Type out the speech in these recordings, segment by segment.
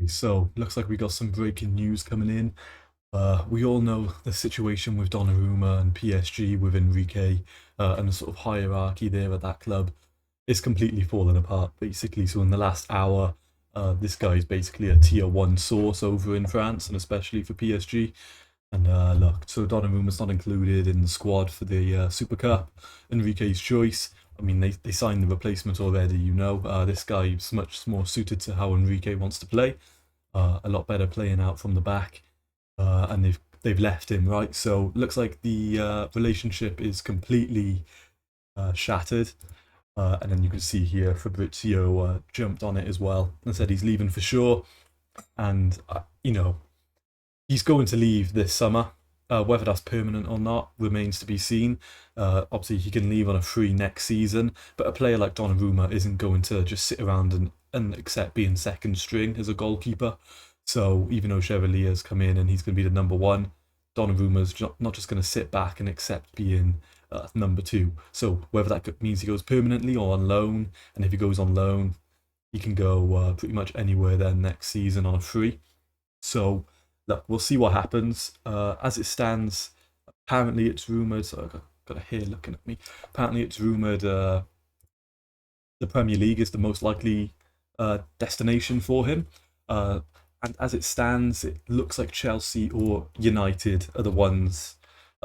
So, looks like we got some breaking news coming in. We all know the situation with Donnarumma and PSG with Enrique and the sort of hierarchy there at that club is completely fallen apart, basically. So, in the last hour, this guy is basically a tier one source over in France and especially for PSG. And look, so Donnarumma's not included in the squad for the Super Cup. Enrique's choice. I mean, they signed the replacement already, you know. This guy is much more suited to how Enrique wants to play. A lot better playing out from the back, and they've left him right. So looks like the relationship is completely shattered. And then you can see here Fabrizio jumped on it as well and said he's leaving for sure. And he's going to leave this summer. Whether that's permanent or not remains to be seen. Obviously, he can leave on a free next season, but a player like Donnarumma isn't going to just sit around and accept being second string as a goalkeeper. So even though Chevalier's come in and he's going to be the number one, Donnarumma's not just going to sit back and accept being number two. So whether that means he goes permanently or on loan, and if he goes on loan, he can go pretty much anywhere then next season on a free. So look, we'll see what happens. As it stands, apparently it's rumored. So I've got a hair looking at me. Apparently it's rumored the Premier League is the most likely destination for him. And as it stands, it looks like Chelsea or United are the ones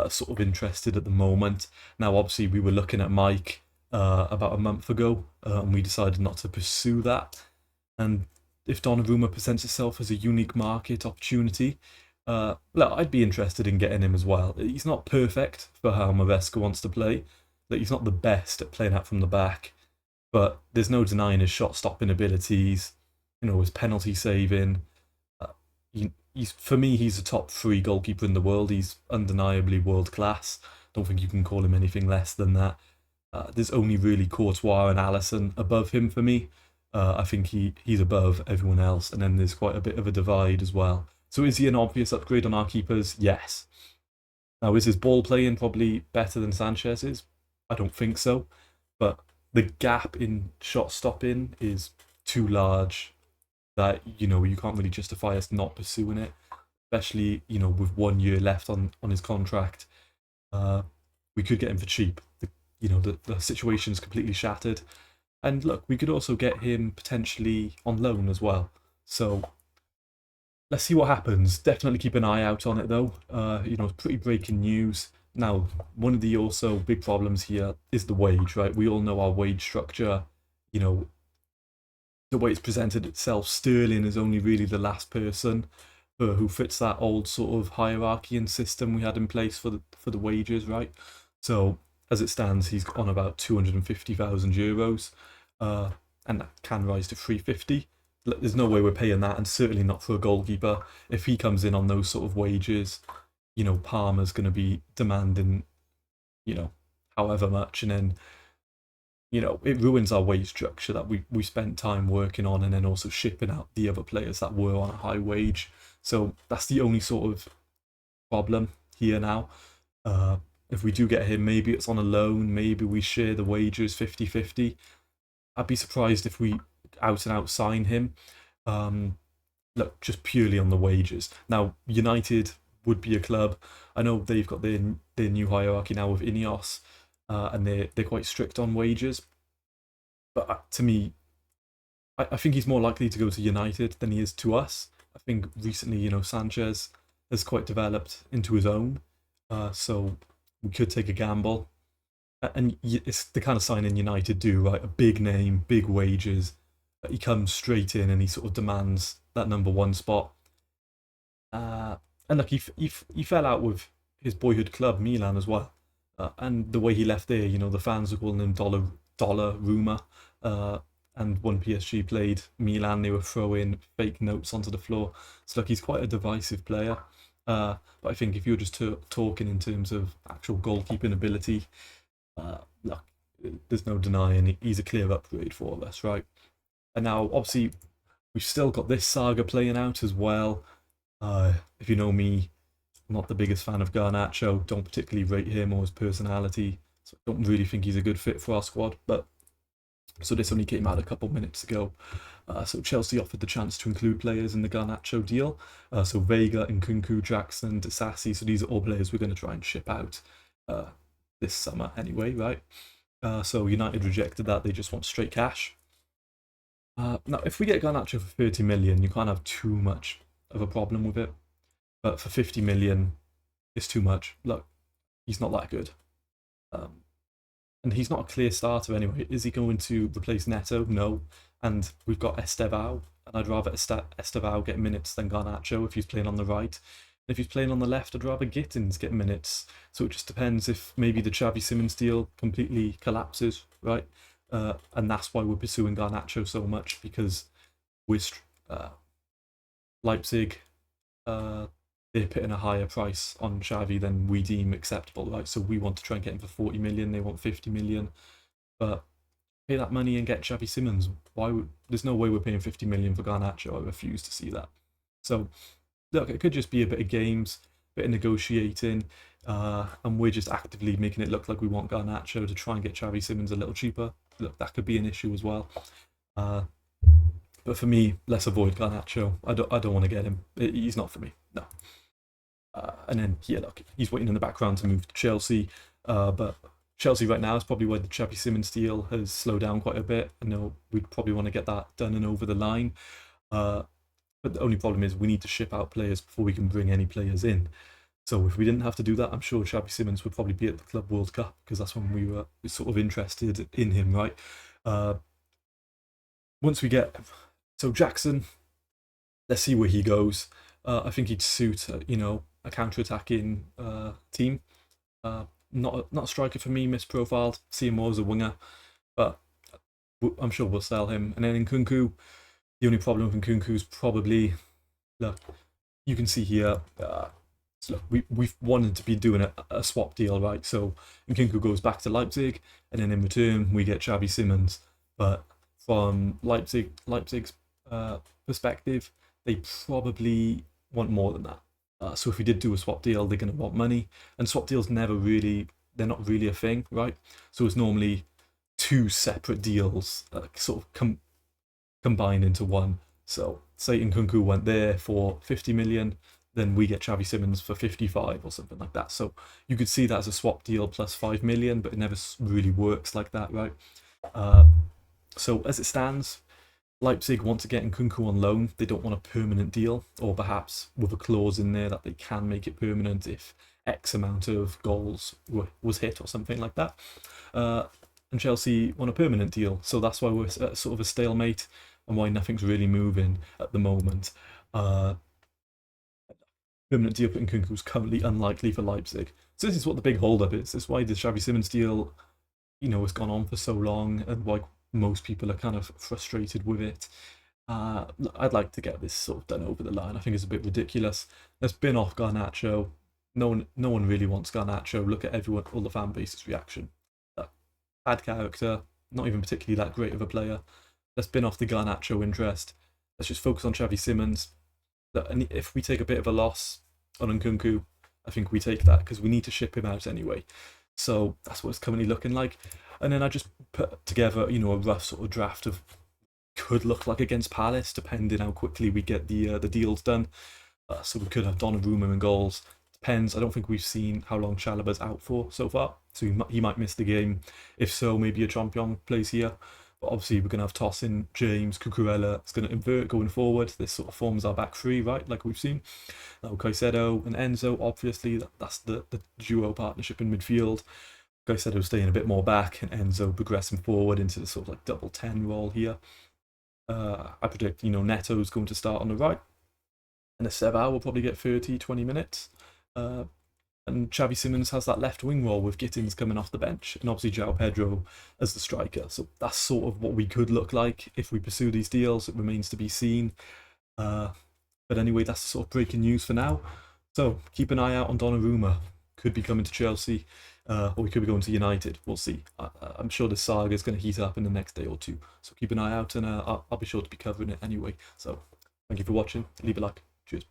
sort of interested at the moment. Now, obviously, we were looking at Mike about a month ago, and we decided not to pursue that. And if Donnarumma presents itself as a unique market opportunity, look, I'd be interested in getting him as well. He's not perfect for how Maresca wants to play. Like, he's not the best at playing out from the back, but there's no denying his shot stopping abilities, his penalty saving. He's for me, he's a top three goalkeeper in the world. He's undeniably world class. Don't think you can call him anything less than that. There's only really Courtois and Allison above him for me. I think he's above everyone else, and then there's quite a bit of a divide as well. So is he an obvious upgrade on our keepers? Yes. Now is his ball playing probably better than Sanchez's? I don't think so, but the gap in shot stopping is too large that you can't really justify us not pursuing it, especially with 1 year left on his contract. We could get him for cheap. The situation's completely shattered. And look, we could also get him potentially on loan as well. So let's see what happens. Definitely keep an eye out on it though. It's pretty breaking news. Now, one of the also big problems here is the wage, right? We all know our wage structure. You know, the way it's presented itself, Sterling is only really the last person who fits that old sort of hierarchy and system we had in place for the wages, right? So as it stands, he's on about 250,000 euros, and that can rise to 350. There's no way we're paying that, and certainly not for a goalkeeper. If he comes in on those sort of wages, Palmer's going to be demanding, however much, and then it ruins our wage structure that we spent time working on and then also shipping out the other players that were on a high wage. So that's the only sort of problem here now. If we do get him, maybe it's on a loan, maybe we share the wages 50-50. I'd be surprised if we out and out sign him. Look, just purely on the wages. Now, United would be a club. I know they've got their new hierarchy now with Ineos, and they're quite strict on wages. But to me, I think he's more likely to go to United than he is to us. I think recently, Sanchez has quite developed into his own, so we could take a gamble. And it's the kind of signing United do, right? A big name, big wages. He comes straight in and he sort of demands that number one spot. And look, he fell out with his boyhood club Milan as well, and the way he left there, the fans were calling him Dollar Ruma. And when PSG played Milan, they were throwing fake notes onto the floor. So look, he's quite a divisive player. But I think if you're just talking in terms of actual goalkeeping ability, look, there's no denying he's a clear upgrade for us, right? And now, obviously, we've still got this saga playing out as well. If you know me, I'm not the biggest fan of Garnacho. Don't particularly rate him or his personality. So I don't really think he's a good fit for our squad. But So this only came out a couple minutes ago. So Chelsea offered the chance to include players in the Garnacho deal. So Vega, Nkunku, Jackson, Disasi. So these are all players we're going to try and ship out this summer anyway, right? So United rejected that. They just want straight cash. Now, if we get Garnacho for 30 million, you can't have too much of a problem with it. But for 50 million, it's too much. Look, he's not that good. And he's not a clear starter anyway. Is he going to replace Neto? No. And we've got Estevao, and I'd rather Estevao get minutes than Garnacho if he's playing on the right. And if he's playing on the left, I'd rather Gittins get minutes. So it just depends if maybe the Xavi Simons deal completely collapses, right? And that's why we're pursuing Garnacho so much, because with Leipzig, they're putting a higher price on Xavi than we deem acceptable, right? So we want to try and get him for 40 million, they want 50 million. But pay that money and get Xavi Simons. There's no way we're paying 50 million for Garnacho. I refuse to see that. So look, it could just be a bit of games, a bit of negotiating, and we're just actively making it look like we want Garnacho to try and get Xavi Simons a little cheaper. Look, that could be an issue as well. But for me, let's avoid Garnacho. I don't want to get him. He's not for me. No. And then yeah, look, he's waiting in the background to move to Chelsea. But Chelsea right now is probably where the Xavi Simons deal has slowed down quite a bit. I know we'd probably want to get that done and over the line. But the only problem is we need to ship out players before we can bring any players in. So if we didn't have to do that, I'm sure Xavi Simons would probably be at the Club World Cup, because that's when we were sort of interested in him, right? Once we get... So Jackson, let's see where he goes. I think he'd suit, a counter-attacking team. Not a striker for me, misprofiled. See him more as a winger, but I'm sure we'll sell him. And then Nkunku, the only problem with Nkunku is probably, look, you can see here, so look, we've wanted to be doing a swap deal, right? So Nkunku goes back to Leipzig, and then in return we get Xavi Simons. But from Leipzig's perspective, they probably want more than that. So if we did do a swap deal, they're going to want money, and swap deals they're not really a thing, right? So it's normally two separate deals sort of combined into one. So say Nkunku went there for 50 million, then we get Xavi Simons for 55 or something like that. So you could see that as a swap deal plus 5 million, but it never really works like that, right? So as it stands, Leipzig want to get Nkunku on loan. They don't want a permanent deal, or perhaps with a clause in there that they can make it permanent if X amount of goals was hit or something like that. And Chelsea want a permanent deal, so that's why we're at sort of a stalemate and why nothing's really moving at the moment. Permanent deal for Nkunku is currently unlikely for Leipzig. So this is what the big holdup is. This is why the Xavi Simons deal, has gone on for so long, and why most people are kind of frustrated with it. I'd like to get this sort of done over the line. I think it's a bit ridiculous. Let's bin off Garnacho. No one really wants Garnacho. Look at all the fan base's reaction. Bad character, not even particularly that great of a player. Let's bin off the Garnacho interest. Let's just focus on Xavi Simons. And if we take a bit of a loss on Nkunku, I think we take that, because we need to ship him out anyway. So that's what it's currently looking like. And then I just put together, a rough sort of draft of could look like against Palace, depending how quickly we get the deals done. So we could have Donnarumma in goals. Depends. I don't think we've seen how long Chalobah's out for so far, so he might miss the game. If so, maybe a Champion plays here. But obviously, we're going to have Tosin, James, Cucurella. It's going to invert going forward. This sort of forms our back three, right, like we've seen. Now, Caicedo and Enzo, obviously, that's the duo partnership in midfield. Caicedo staying a bit more back, and Enzo progressing forward into the sort of like double 10 role here. I predict, Neto's going to start on the right, and Estevao will probably get 30-20 minutes. And Xavi Simons has that left wing role with Gittins coming off the bench, and obviously João Pedro as the striker. So that's sort of what we could look like if we pursue these deals. It remains to be seen. But anyway, that's the sort of breaking news for now. So keep an eye out on Donnarumma. Could be coming to Chelsea, or we could be going to United. We'll see. I'm sure the saga is going to heat up in the next day or two. So keep an eye out, and I'll be sure to be covering it anyway. So thank you for watching. Leave a like. Cheers.